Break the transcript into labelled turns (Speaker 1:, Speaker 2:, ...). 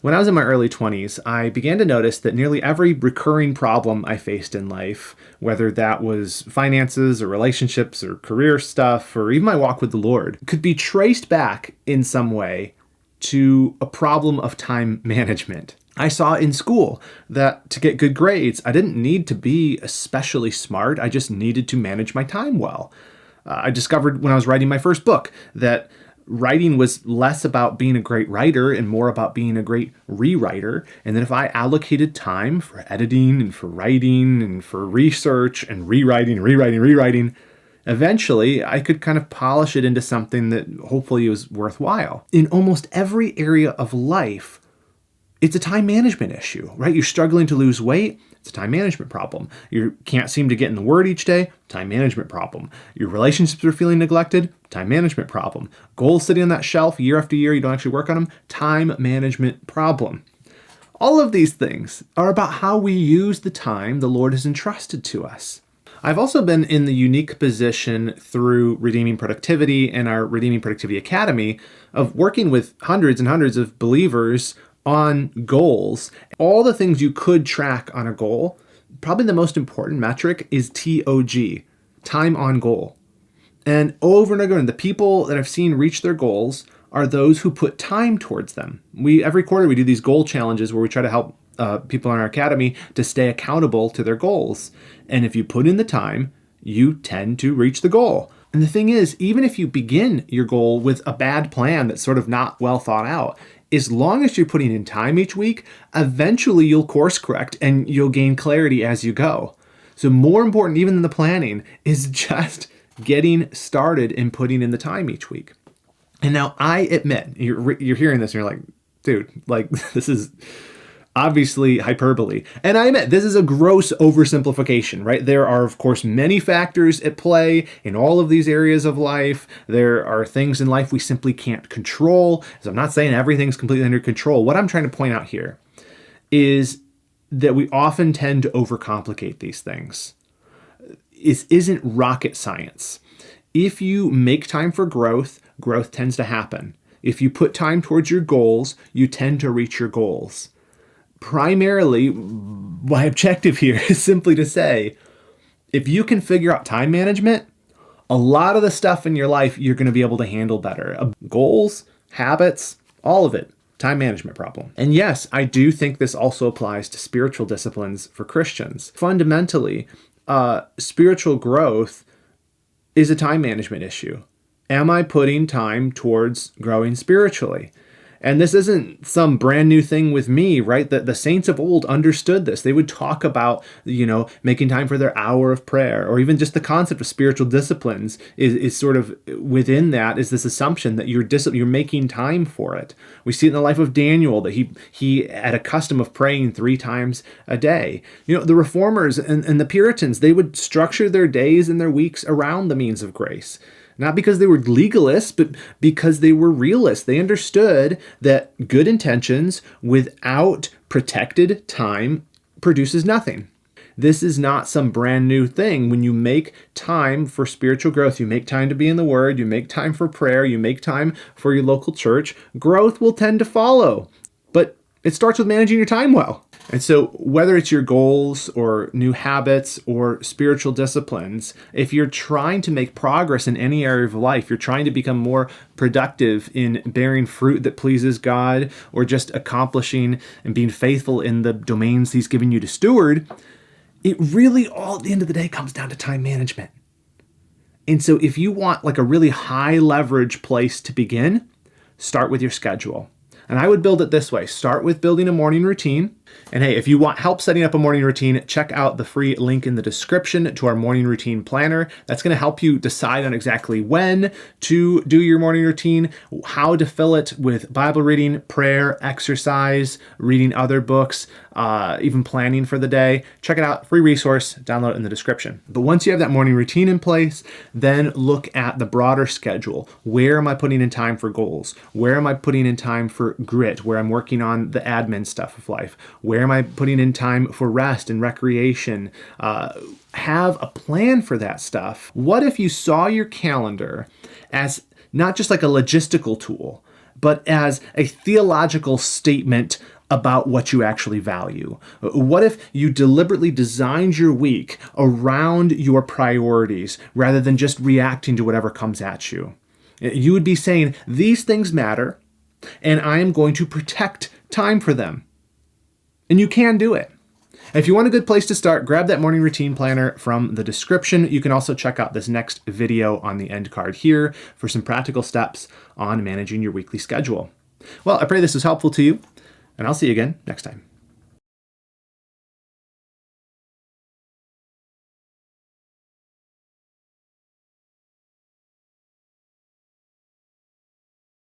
Speaker 1: When I was in my early 20s, I began to notice that nearly every recurring problem I faced in life, whether that was finances or relationships or career stuff or even my walk with the Lord, could be traced back in some way to a problem of time management. I saw in school that to get good grades, I didn't need to be especially smart. I just needed to manage my time well. I discovered when I was writing my first book that writing was less about being a great writer and more about being a great rewriter. And then if I allocated time for editing and for writing and for research and rewriting, eventually I could kind of polish it into something that hopefully was worthwhile. In almost every area of life, it's a time management issue, right? You're struggling to lose weight. It's a time management problem. You can't seem to get in the Word each day. Time management problem. Your relationships are feeling neglected. Time management problem. Goals sitting on that shelf year after year, you don't actually work on them. Time management problem. All of these things are about how we use the time the Lord has entrusted to us. I've also been in the unique position through Redeeming Productivity and our Redeeming Productivity Academy of working with hundreds and hundreds of believers on goals. All the things you could track on a goal, probably the most important metric is TOG, time on goal. And over and over again, the people that I've seen reach their goals are those who put time towards them. Every quarter we do these goal challenges where we try to help people in our academy to stay accountable to their goals. And if you put in the time, you tend to reach the goal. And the thing is, even if you begin your goal with a bad plan that's sort of not well thought out, as long as you're putting in time each week, eventually you'll course correct and you'll gain clarity as you go. So more important even than the planning is just getting started and putting in the time each week. And now I admit, you're hearing this and you're like, dude, like this is obviously hyperbole. And I admit, this is a gross oversimplification, right? There are, of course, many factors at play in all of these areas of life. There are things in life we simply can't control. So I'm not saying everything's completely under control. What I'm trying to point out here is that we often tend to overcomplicate these things. It isn't rocket science. If you make time for growth, growth tends to happen. If you put time towards your goals, you tend to reach your goals. Primarily, my objective here is simply to say, if you can figure out time management, a lot of the stuff in your life you're going to be able to handle better. Goals, habits, all of it, time management problem. And yes, I do think this also applies to spiritual disciplines for Christians. Fundamentally, spiritual growth is a time management issue. Am I putting time towards growing spiritually? And this isn't some brand new thing with me, right? The saints of old understood this. They would talk about, making time for their hour of prayer, or even just the concept of spiritual disciplines is sort of within that is this assumption that you're making time for it. We see it in the life of Daniel that he had a custom of praying 3 times a day. The Reformers and the Puritans, they would structure their days and their weeks around the means of grace. Not because they were legalists, but because they were realists. They understood that good intentions without protected time produces nothing. This is not some brand new thing. When you make time for spiritual growth, you make time to be in the Word, you make time for prayer, you make time for your local church, growth will tend to follow. But it starts with managing your time well. And so whether it's your goals or new habits or spiritual disciplines, if you're trying to make progress in any area of life, you're trying to become more productive in bearing fruit that pleases God, or just accomplishing and being faithful in the domains He's given you to steward, it really all at the end of the day comes down to time management. And so if you want like a really high leverage place to begin, start with your schedule. And I would build it this way. Start with building a morning routine. And hey, if you want help setting up a morning routine, check out the free link in the description to our morning routine planner. That's going to help you decide on exactly when to do your morning routine, how to fill it with Bible reading, prayer, exercise, reading other books, even planning for the day. Check it out, free resource, download it in the description. But once you have that morning routine in place, then look at the broader schedule. Where am I putting in time for goals? Where am I putting in time for grit, where I'm working on the admin stuff of life? Where am I putting in time for rest and recreation? Have a plan for that stuff. What if you saw your calendar as not just like a logistical tool, but as a theological statement about what you actually value? What if you deliberately designed your week around your priorities rather than just reacting to whatever comes at you? You would be saying, these things matter, and I am going to protect time for them. And you can do it. If you want a good place to start, grab that morning routine planner from the description. You can also check out this next video on the end card here for some practical steps on managing your weekly schedule. Well, I pray this was helpful to you, and I'll see you again next time.